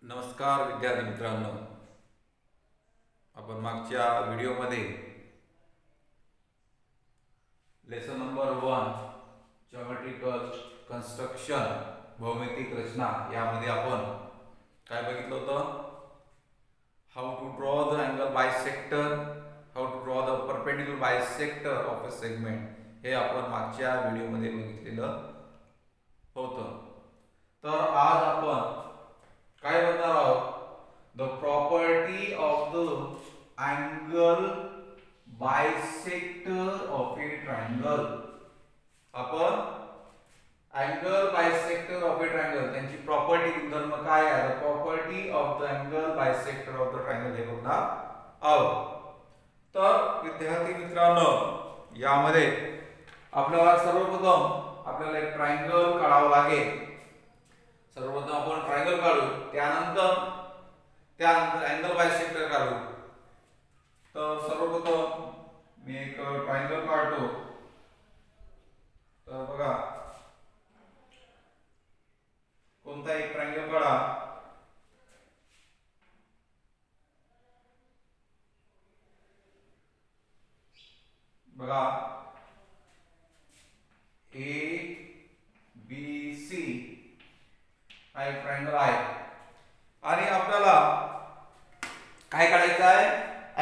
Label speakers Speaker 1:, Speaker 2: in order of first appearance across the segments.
Speaker 1: नमस्कार विद्यार्थी मित्रांनो, आपण मागच्या व्हिडिओमध्ये लेसन नंबर 1 ज्योमेट्रिकल कन्स्ट्रक्शन भौमितिक रचना यामध्ये आपण काय बघितलं होतं? How to draw the angle bisector, how to draw the perpendicular bisector of a segment हे आपण मागच्या व्हिडिओमध्ये बघितलेलं होतं. तर आज आपण काय बघणार आहोत? The property of the angle bisector of a triangle. आपण angle bisector of a triangle त्यांची प्रॉपर्टी गुणधर्म काय आहे? The property of the angle bisector of the triangle हे बघणार आहोत. तर विद्यार्थी मित्रांनो, यामध्ये आपल्याला सर्वप्रथम आपल्याला एक ट्रायंगल काढावं लागेल. सर्वप्रथम आपण ट्रायंगल काढू, त्यानंतर अँगल बायसेक्टर काढू. तर सर्वप्रथम मी एक ट्रायंगल काढतो. तर बघा, कोणता एक ट्रायंगल काढा. बघा, ए बी सी हा एक ट्रायंगल आहे आणि आपल्याला काय काढायचं आहे?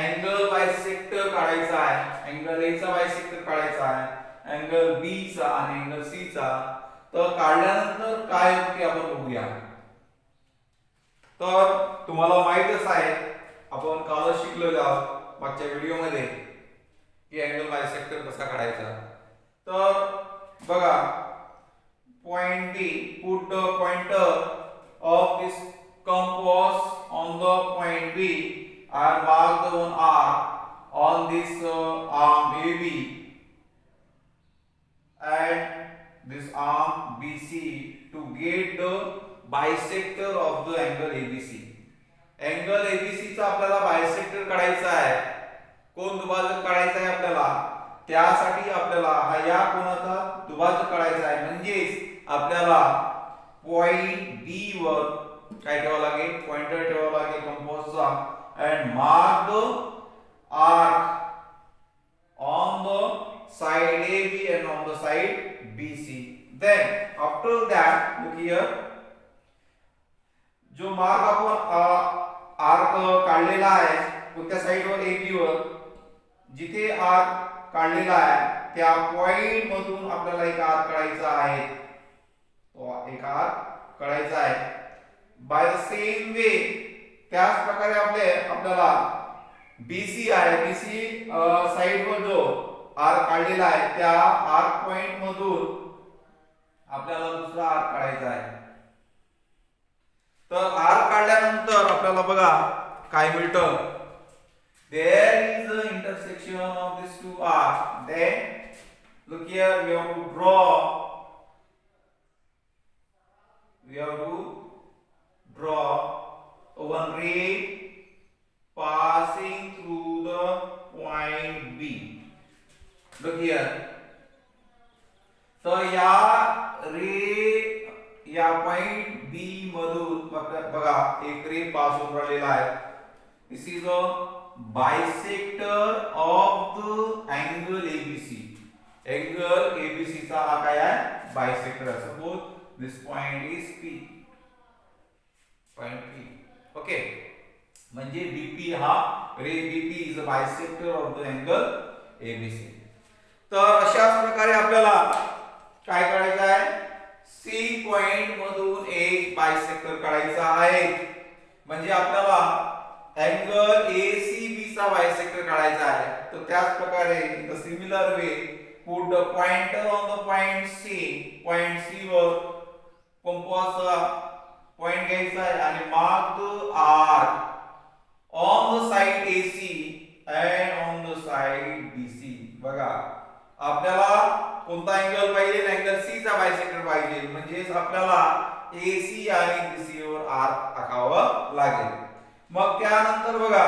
Speaker 1: अँगल बायसेक्टर काढायचा आहे. अँगल ए चा बायसेक्टर काढायचा आहे, अँगल बी चा आणि अँगल सी चा. तर काढल्यानंतर काय होते आपण बघूया. तर तुम्हाला माहितच आहे, आपण कालच शिकलेलो आहोत मागच्या व्हिडिओमध्ये की अँगल बायसेक्टर कसा काढायचा. तर बघा, point D, put the pointer of this compass on the point B and mark the one R on this arm AB and this arm BC to get the bisector of the angle ABC. Angle ABC चा आपल्याला bisector काढायचा आहे. कोण दुभाजक काढायचा आहे आपल्याला? त्यासाठी आपल्याला हा या कोणाचा दुभाजक काढायचा आहे. म्हणजेच आपल्याला पॉइंट बी वर काय ठेवावं लागेल? पॉइंटर ठेवावं लागेल कंपासचा. and mark the arc on the side AB and on the side BC. Then after that, look here, जो मार्क आपण आर्क काढलेला आहे कोणत्या साइडवर? AB वर. जिथे आर्क काढलेला आहे त्या पॉइंट मधून आपल्याला एक आर्क काढायचा आहे. तो एक आर्क काढायचा आहे. बाय द सेम वे, त्याच प्रकारे आपल्याला BC आहे, BC साइडवर जो आर्क काढलेला आहे त्या आर्क पॉइंट मधून आपल्याला दुसरा आर्क काढायचा आहे. तर आर्क काढल्यानंतर आपल्याला बघा काय मिळतं? There is the intersection of these two arcs. Then look here, we have to draw one ray passing through the point B. Look here. तर या पॉइंट बी मधून बघा एक रे पास होऊन राहिलेला आहे. This is a bisector of the angle ABC. Angle ABC चा हा काय आहे? बायसेक्टर आहे. Suppose this point is P. Point P. Okay, म्हणजे BP हा ray BP is a bisector of the angle ABC. तर अशाच प्रकारे आपल्याला काय करायचं आहे? C पॉइंट मधून एक बायसेक्टर काढायचा आहे. म्हणजे आपल्याला अँगल ACB चा बायसेक्टर काढायचा आहे. तर त्याच प्रकारे in the similar way, put the pointer on the point C. Point C वर कंपासचा पॉइंट घ्यायचा आहे आणि mark the arc on the side AC and on the side BC. बघा, आपल्याला कोणता अँगल पाहिजे? अँगल C चा बायसेक्टर पाहिजे. म्हणजे आपल्याला AC आणि BC वर आर्क आखावं लागेल. मग त्यानंतर बघा,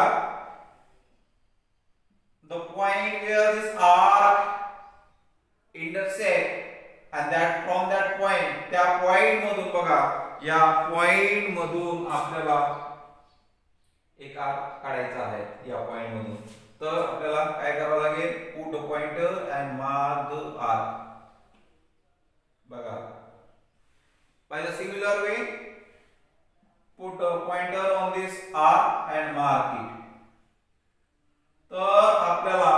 Speaker 1: the point where this arc intersect and that from that point, त्या पॉइंट मधून बघा या पॉइंट मधून आपल्याला एक आर्क काढायचा आहे या पॉइंट मधून. तर आपल्याला काय करावं लागेल, put a pointer and mark the arc. बघा, by the similar way put a pointer on this arc and mark it. तर आपल्याला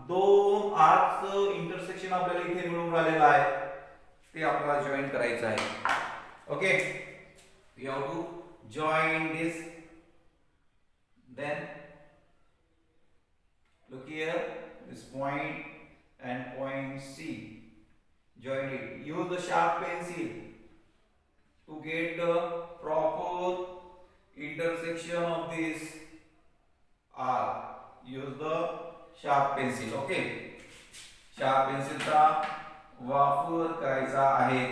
Speaker 1: दोन आर्कचं इंटरसेक्शन आपल्याला इथे मिळून राहिलेलं आहे, ते आपल्याला जॉईन करायचं आहे. Okay, we have to join this. Then look here, this point and point C, join it. Use the sharp pencil to get the proper intersection of this arc. Use the sharp pencil. Okay, sharp pencil चा वापर करायचा आहे.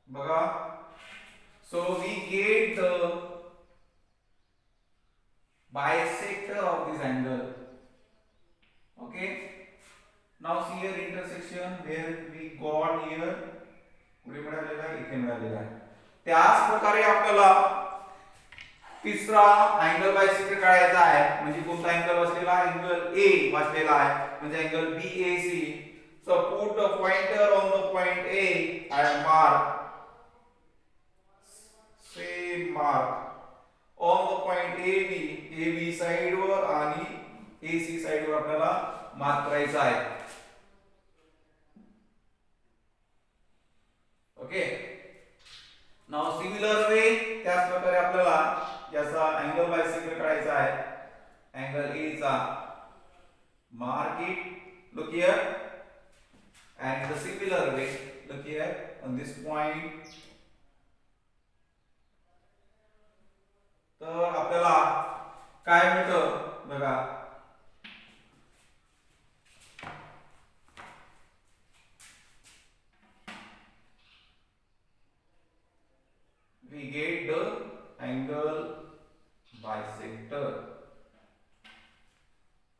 Speaker 1: बघा, so we get the bisector of this angle. Okay, now see here intersection where we got here, कुठे मिळालेला आहे, इथे मिळालेला आहे. त्याच प्रकारे आपल्याला तिसरा अँगल बायसेक्टर काढायचा आहे. म्हणजे कोणता अँगल बसलेला, अँगल ए बसलेला आहे, म्हणजे angle BAC. So put the pointer on the point A and mark on the point AB side वर आणि AC साइड वर आपल्याला मार्क करायचा आहे. ओके, नाउ सिमिलर वे त्याच प्रकारे आपल्याला याचा अँगल बायसेक्टर काढायचा आहे. अँगल A चा mark it, look here, and the similar way, look here on this point. तर आपल्याला काय मिळतं बघा, we get the angle bisector.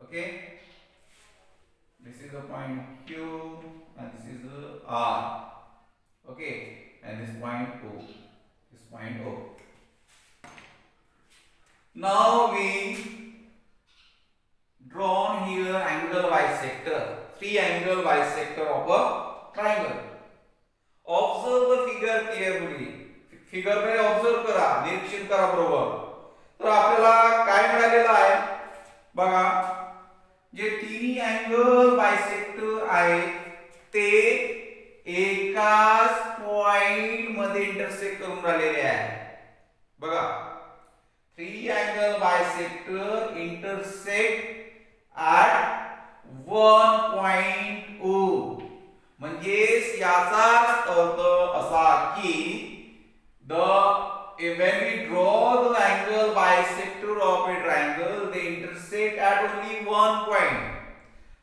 Speaker 1: Okay, this is the point Q and this is the R. Okay, and this point O, this point O. Now we drawn here angle bisector, three angle bisector of a triangle. Observe the figure carefully. Figure मध्ये observe करा, निरीक्षण करा बरोबर. तर आपल्याला काय मिळालेलं आहे बघा, जे तिन्ही अँगल बायसेक्टर आहेत ते एकाच पॉइंट मध्ये इंटरसेक्ट करून राहिलेले आहे. बघा, three angle bisector intersect at one point O. म्हणजे याचा अर्थ असा की when we draw the angle bisector of a triangle, they intersect at only one point.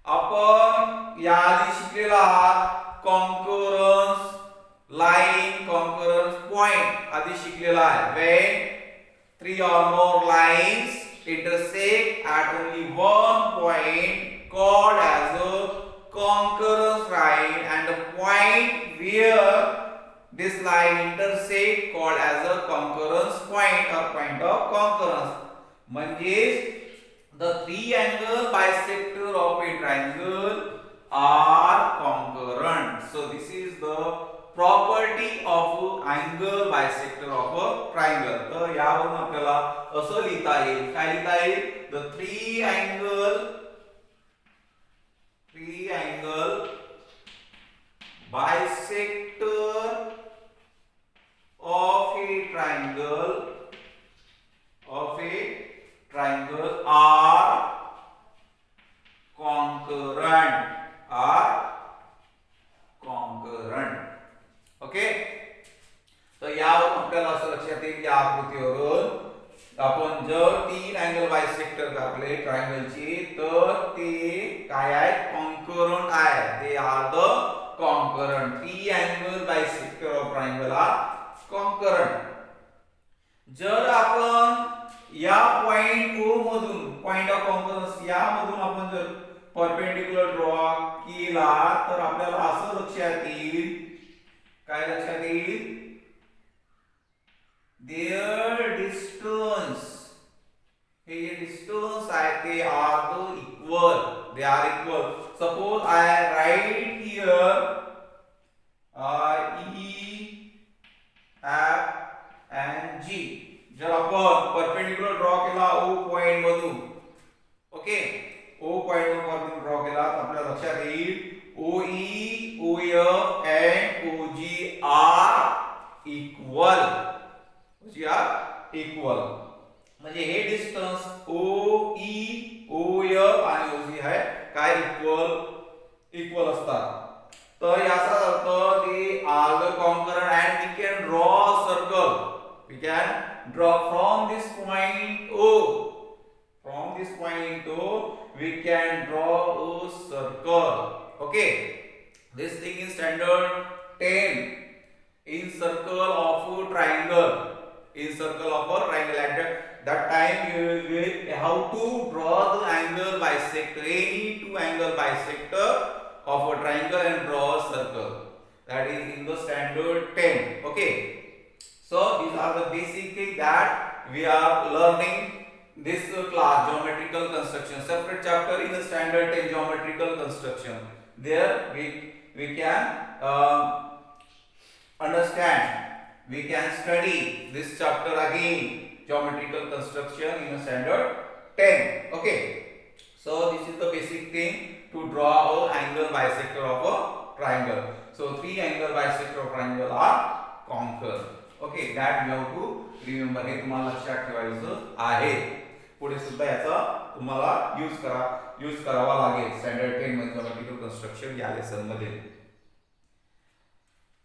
Speaker 1: आपण याआधी शिकलेला आहात कॉन्करन्स लाईन, कॉन्करन्स पॉइंट आधी शिकलेला आहे. when three or more lines intersect at only one point called as a concurrence line, and the point where this line intersect called as a concurrence point or point of concurrence. म्हणजे the three angle bisector of a triangle are concurrent. So this is the property of angle bisector of a triangle. तर यावरून आपल्याला असं लिहिता येईल, काय लिहिता येईल, the three angle bisector of a triangle are concurrent. Okay, तर यावर आपल्याला असं लक्षात येईल, या आकृतीवरून आपण जर तीन अँगल बायसेक्टर काढले ट्रायंगलचे तर ते काय आहेत, कॉन्करंट आहे. ते are the concurrent. Three angle त्याला कॉन्करंट. जर आपण या पॉइंट O मधून, पॉइंट ऑफ कॉन्करन्स या मधून आपण जर परपेंडिक्युलर ड्रॉ केला तर आपल्याला असं लक्षात येईल, काय लक्षात येईल, their distance, हे जे डिस्टन्स आहे ते are equal, they are equal. Suppose I write here E F and G. जर आपण परपेंडिक्युलर ड्रॉ केला O पॉइंट मधून, ओके, O पॉइंट मधून ड्रॉ केला तर आपल्याला लक्षात येईल OE, OF and OG are equal, OG are equal. म्हणजे हे डिस्टन्स OE, OF आणि OG आहे काय इक्वल असतात. तर याचा अर्थ ते are the concurrent and we can draw a circle. We can draw from this point O, from this point O we can draw a circle. Okay, this thing is standard 10 in circle of a triangle. In circle of a triangle, at that time you will how to draw the angle bisector, any two angle bisector of a triangle and draw a circle. That is in the standard 10. Okay, so these are the basic things that we are learning this class, geometrical construction. Separate chapter in the standard 10 geometrical construction. There we can understand, we can study this chapter again, geometrical construction in a standard 10. Okay, so this is the basic thing to draw an angle bisector of a triangle. So three angle bisector of triangle are conquered. Okay, that you have to remember. हे तुम्हाला लक्षात ठेवायचं आहे. पुढे सुद्धा याचा तुम्हाला use करावा लागेल स्टँडर्ड 10 मध्ये geometrical construction या लेसन मध्ये.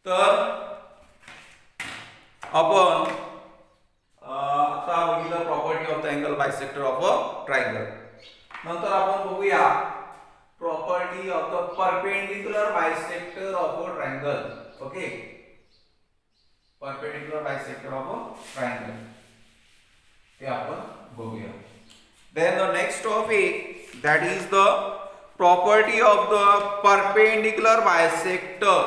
Speaker 1: तर आपण आता बघितलं property of the angle bisector of a triangle. नंतर आपण बघूया property of the perpendicular bisector of a triangle. Okay, perpendicular bisector of a triangle ते आपण बघूया. Then the next topic, that is the property of the perpendicular bisector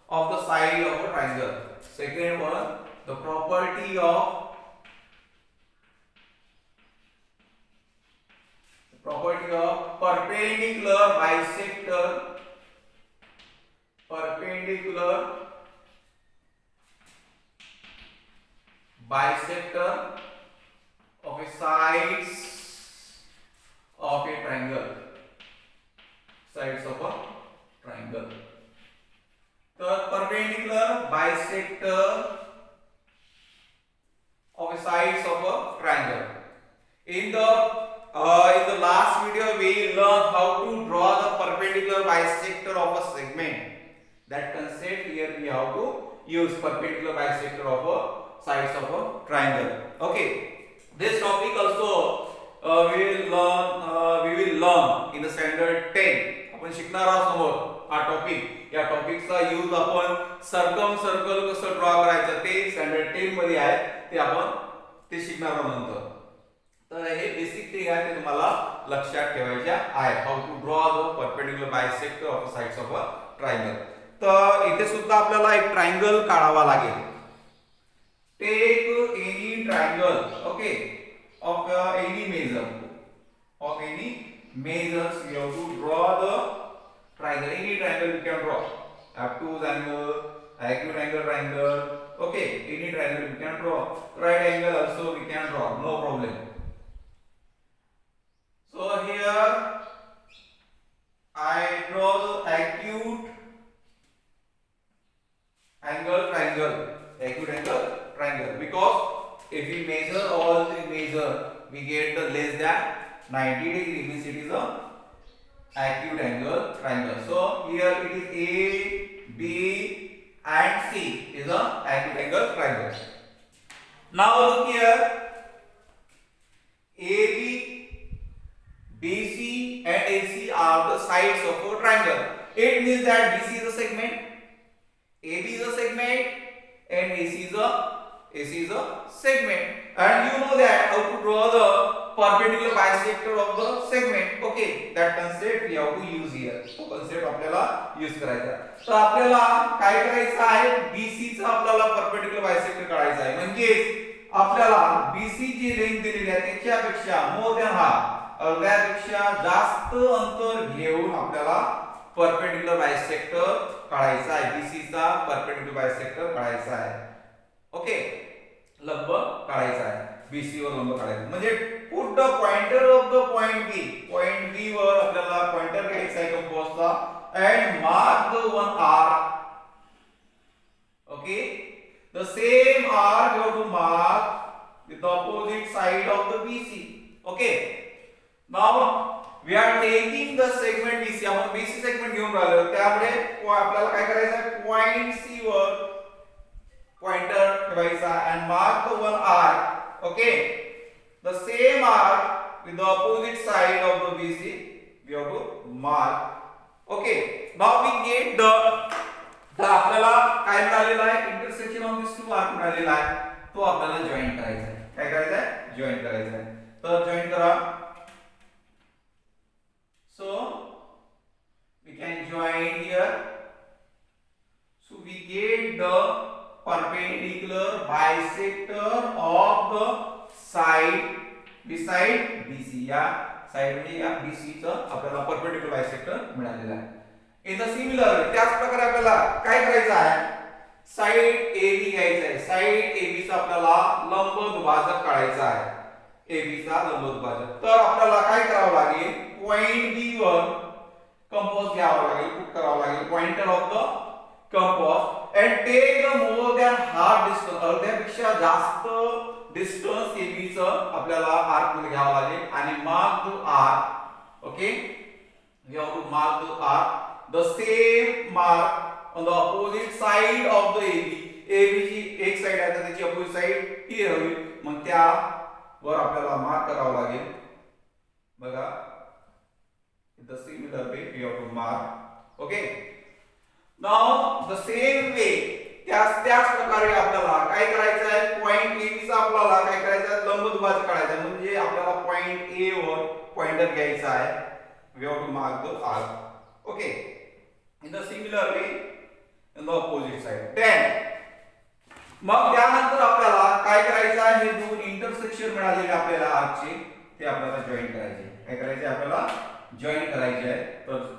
Speaker 1: of the side of a triangle. Second one, the property of perpendicular bisector of a sides of a triangle. Sides of a triangle. The perpendicular bisector of a sides of a triangle. In the last video we learned how to draw the perpendicular bisector of a segment. That concept here we have to use perpendicular bisector of a sides of a triangle. Okay, this topic also we will learn in the standard 10. आपण शिकणार आहोत समोर हा topic. या टॉपिकचा use आपण circle कसं draw करायचं ते स्टँडर्ड 10 मध्ये आहे, ते आपण ते शिकणार आहोत नंतर. तर हे बेसिक थिंग आहे, ते तुम्हाला लक्षात ठेवायचे आहे. How to draw the perpendicular bisector of the sides of a triangle. तर इथे सुद्धा आपल्याला एक ट्रायंगल काढावा लागेल. Take any triangle, okay, of any measures you have to draw the triangle. Any triangle you can draw. Obtuse angle, acute angle triangle, okay, any triangle you can draw. Right angle also we can draw, no problem. So here I draw the acute angle triangle, because if we measure all the measure, we get the less than 90 degree, means it is a acute angle triangle. So here it is A, B and C is a acute angle triangle. Now look here, AB, BC and AC are the sides of a triangle. It means that BC is a segment, AB is a segment, and AC is a segment, and you know that how to draw the perpendicular bisector of the segment. Okay, that concept we have to use here. तो concept आपल्याला use करायचा. तर आपल्याला काय करायचं आहे, BC चा आपल्याला perpendicular bisector काढायचा आहे. म्हणजे आपल्याला BC जी लेंथ दिलेली आहे त्याच्यापेक्षा मोर दॅन हाफ, अर्ध्यापेक्षा जास्त अंतर घेऊन आपल्याला परपेंडिक्युलर बायसेक्टर काढायचा आहे. BC चा परपेंडिक्युलर बायसेक्टर काढायचा आहे. ओके, लंब काढायचा आहे. BC वर लंब काढायचा म्हणजे put the pointer of the point B. Point B वर आपल्याला पॉइंटर घ्यायचा आहे कंपासचा and mark the one arc. Okay, the same arc you have to mark with the opposite side of the BC. Okay, now we are taking the segment BC. आपण BC segment घेऊन राहिलो, त्यामुळे आपल्याला काय करायचं आहे, पॉइंट C वर pointer ठेवायचा and mark the one arc. Okay, the same arc with the opposite side of the BC we have to mark. Okay, now we get the आपल्याला काय मिळालेला आहे, intersection of this two arc मिळालेला आहे. तो आपल्याला join करायचा आहे. काय करायचं आहे, जॉइन करायचा आहे. तर जॉइन करा. So we can join here. So we get the perpendicular bisector of the side beside BC. या साइड म्हणजे या BC चा आपल्याला परपेंडिक्युलर बायसेक्टर मिळालेला आहे. इन द सिमिलर त्याच प्रकारे आपल्याला काय करायचं आहे, साइड AB घ्यायचा आहे. साइड AB चा आपल्याला लंब दुभाजक काढायचा आहे. AB चा लंब दुभाजक. तर आपल्याला काय करावं लागेल, पॉइंट B वर कंपास घ्यावा लागेल, पुट करावा लागेल pointer of the compass and take the more than half distance. अर्ध्यापेक्षा जास्त डिस्टन्स AB चं आपल्याला आर्क मध्ये घ्यावा लागेल आणि mark the arc. Okay, we have to mark the arc, the same mark on the opposite side of the AB. AB ची एक साइड आहे तर त्याची अपोजिट साइड ही हवी, मग त्यावर आपल्याला मार्क करावं लागेल. बघा, the similar way we have to mark. Okay, now the same way त्याच प्रकारे आपल्याला काय करायचं आहे, पॉइंट AB चा आपल्याला काय करायचं आहे, लंब दुभाजक काढायचा आहे. म्हणजे आपल्याला पॉइंट A वर पॉइंटर घ्यायचा आहे. We have to mark the arc. Okay, in the similar way in the opposite side. Then मग त्यानंतर आपल्याला काय करायचं आहे, हे दोन इंटरसेक्शन मिळालेले आपल्याला आर्कचे ते आपल्याला जॉइन करायचे. काय करायचे, आपल्याला जॉइन करायचे आहे. तर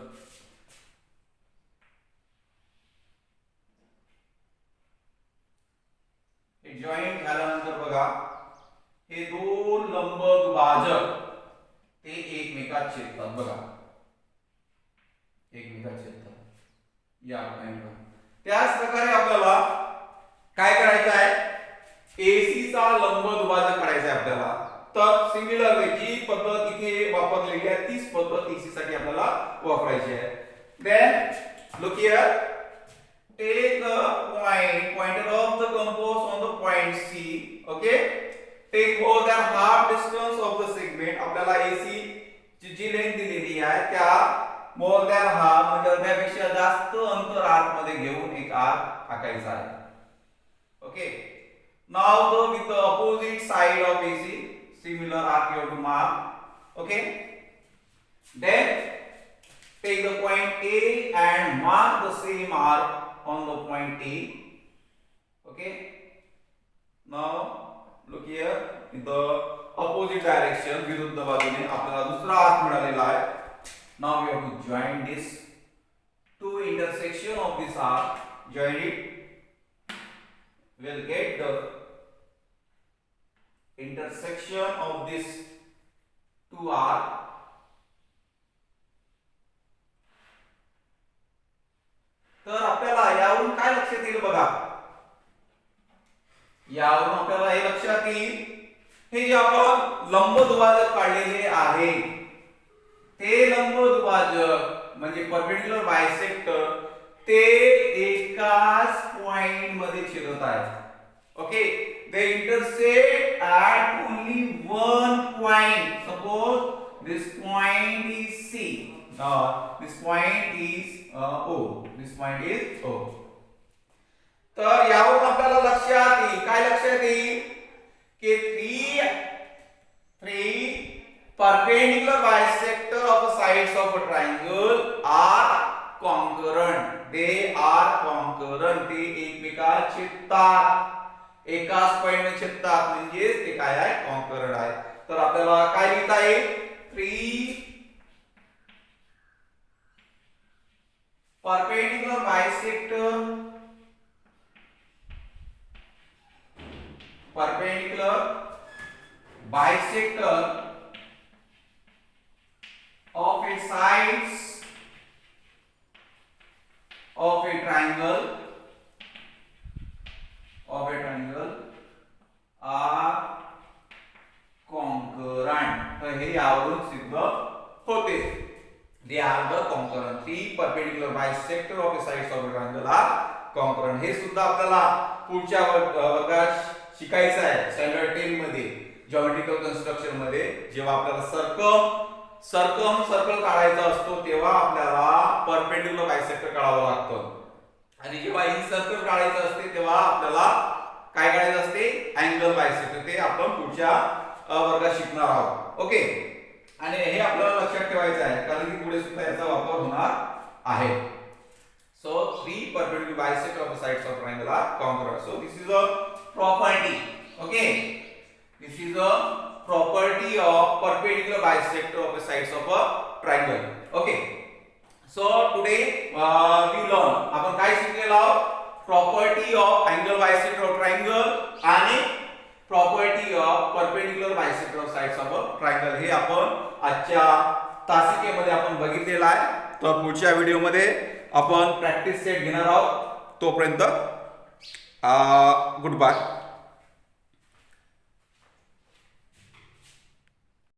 Speaker 1: हे जॉइन झाल्यानंतर बघा, हे दोन लंब दुभाजक ते एकमेकात छेदतात. बघा, एकमेकात छेदतात या पॉइंटवर. त्याच प्रकारे आपल्याला काय करायचं आहे, AC चा लंब दुभाजक काढायचा आहे आपल्याला. तर सिमिलर वे जी पद्धत इथे वापरलेली आहे तीच पद्धत AC साठी आपल्याला वापरायची आहे. Then look here, take the pointer of the compass on the point C. Okay, take more than half distance of the segment. आपल्याला AC ची जी लेंथ दिलेली आहे त्या मोर दॅन हाफ म्हणजे अर्ध्यापेक्षा जास्त अंतर आर्क मध्ये घेऊन एक आर्क आखायचा आहे. Okay, now the with the opposite side of AC similar arc you have to mark. Okay, then take the point A and mark the same arc on the point A. Okay, now look here in the opposite direction, विरुद्ध बाजूने आपल्याला दुसरा arc मिळालेला आहे. Now we have to join this two intersection of this arc, join it, we'll get the intersection of this two arc. तर आपल्याला यावरून काय लक्षात येईल बघा, यावरून आपल्याला हे लक्षात येईल, हे जे आपण लंब दुभाजक काढलेले आहे ते लंब दुभाजक म्हणजे परपेंडिक्युलर बायसेक्टर ते एकाच पॉइंट मध्ये छेदत आहेत. Okay, they intersect at only one point. Suppose this point is C. This point is O. This point is O. तर यावरून आपल्याला लक्षात येईल, काय लक्षात येईल की three perpendicular bisector of the sides of a triangle are concurrent. They are concurrent. ते एकमेकाला छेदतात, एकाच पॉइंटने छेदतात, म्हणजे ते काय आहे, कॉन्करंट आहे. तर आपल्याला काय लिहिता येईल, three perpendicular bisector of a sides of a triangle are concurrent. तर हे यावरून सिद्ध होते. They are the concurrent. Three perpendicular bisector of the sides of a triangle are concurrent. हे सुद्धा आपल्याला पुढच्या वर्गात शिकायचं आहे. स्टँडर्ड 10 मध्ये जॉमेट्रिकल कन्स्ट्रक्शन मध्ये जेव्हा आपल्याला सर्कल काढायचा असतो तेव्हा आपल्याला परपेंडिक्युलर बायसेक्टर काढावं लागतं, आणि जेव्हा इनसर्कल काढायचं असते तेव्हा आपल्याला काय काढायचं असते, अँगल बायसेक्टर. ते आपण पुढच्या वर्गात शिकणार आहोत. ओके, आणि हे आपल्याला लक्षात ठेवायचं आहे कारण की पुढे सुद्धा याचा वापर होणार आहे. So three perpendicular bisector of the sides of triangle are congruent. So this is a property. Okay, this is a property of perpendicular bisector of the sides of a triangle. Okay, so today we learn, आपण काय शिकलेलो आहोत, property of angle bisector of triangle आणि property of perpendicular bisector of sides of a triangle. हे आपण आजच्या तासिकेमध्ये आपण बघितलेलं आहे. तर पुढच्या व्हिडिओमध्ये आपण प्रॅक्टिस सेट घेणार आहोत. तोपर्यंत गुड बाय.